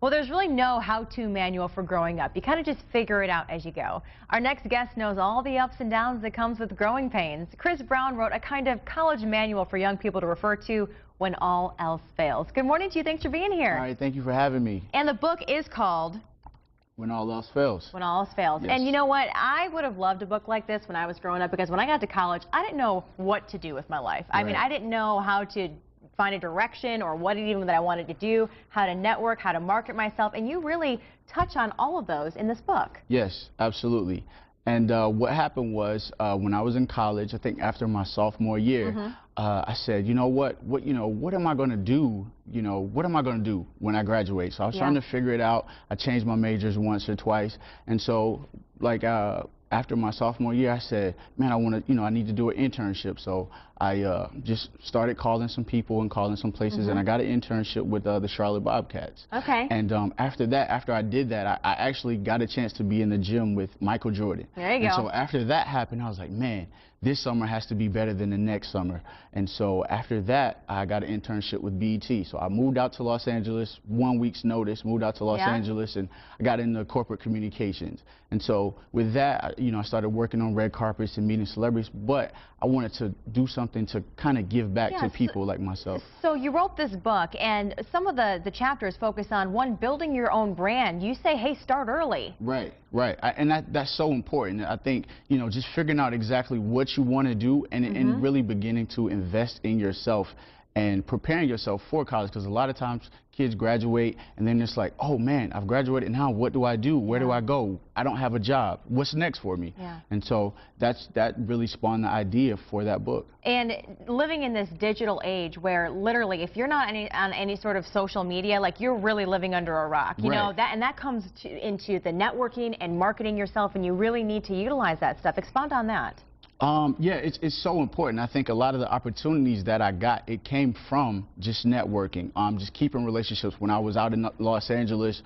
Well, there's really no how-to manual for growing up. You kind of just figure it out as you go. Our next guest knows all the ups and downs that comes with growing pains. Chris Brown wrote a kind of college manual for young people to refer to when all else fails. Good morning to you. Thanks for being here. All right, thank you for having me. And the book is called When All Else Fails. When All Else Fails. Yes. And you know what? I would have loved a book like this when I was growing up, because when I got to college, I didn't know what to do with my life. I mean, I didn't know how to find a direction or what even that I wanted to do, how to network, how to market myself, and you really touch on all of those in this book. Yes, absolutely. And what happened was when I was in college, I think after my sophomore year, I said, you know what am I going to do? What am I going to do when I graduate? So I was trying to figure it out. I changed my majors once or twice, and so like after my sophomore year, I said, man, I need to do an internship. So I just started calling some people and calling some places, and I got an internship with the Charlotte Bobcats. Okay. And after I did that, I actually got a chance to be in the gym with Michael Jordan. There you go. And so after that happened, I was like, man, this summer has to be better than the next summer. And so after that, I got an internship with BET. So I moved out to Los Angeles, 1 week's notice, moved out to Los Angeles, and I got into corporate communications. And so with that, I started working on red carpets and meeting celebrities, but I wanted to do something to kind of give back to people like myself. So you wrote this book, and some of the chapters focus on, one, building your own brand. You say, hey, start early. Right. And that's so important. I think, just figuring out exactly what you want to do and really beginning to invest in yourself and preparing yourself for college, because a lot of times kids graduate and then it's like, oh man, I've graduated, now what do I do? Where do I go? I don't have a job. What's next for me? And so that really spawned the idea for that book. And living in this digital age where literally if you're not on any sort of social media, like, you're really living under a rock. You know, that comes into the networking and marketing yourself, and you really need to utilize that stuff. Expound on that. Yeah, it's so important. I think a lot of the opportunities that I got, it came from just networking, just keeping relationships. When I was out in Los Angeles,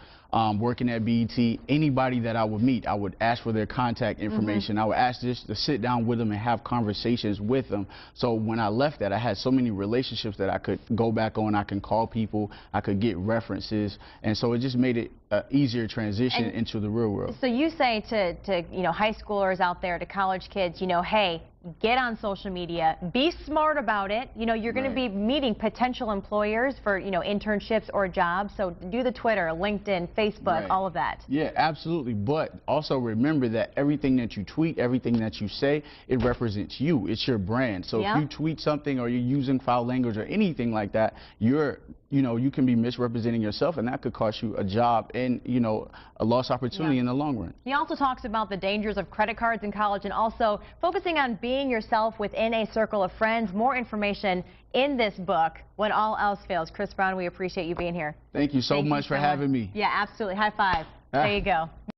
working at BET, anybody that I would meet, I would ask for their contact information. I would ask just to sit down with them and have conversations with them. So when I left that, I had so many relationships that I could go back on. I can call people, I could get references, and so it just made it an easier transition into the real world. So you say to high schoolers out there, to college kids, hey, get on social media, be smart about it. You're going to be meeting potential employers for, internships or jobs. So do the Twitter, LinkedIn, Facebook, all of that. Yeah, absolutely. But also remember that everything that you tweet, everything that you say, it represents you. It's your brand. So if you tweet something or you're using foul language or anything like that, you can be misrepresenting yourself, and that could cost you a job and, a lost opportunity in the long run. He also talks about the dangers of credit cards in college, and also focusing on being yourself within a circle of friends. More information in this book, When All Else Fails. Chris Brown, we appreciate you being here. Thank you so much for having me. Yeah, absolutely. High five. There you go.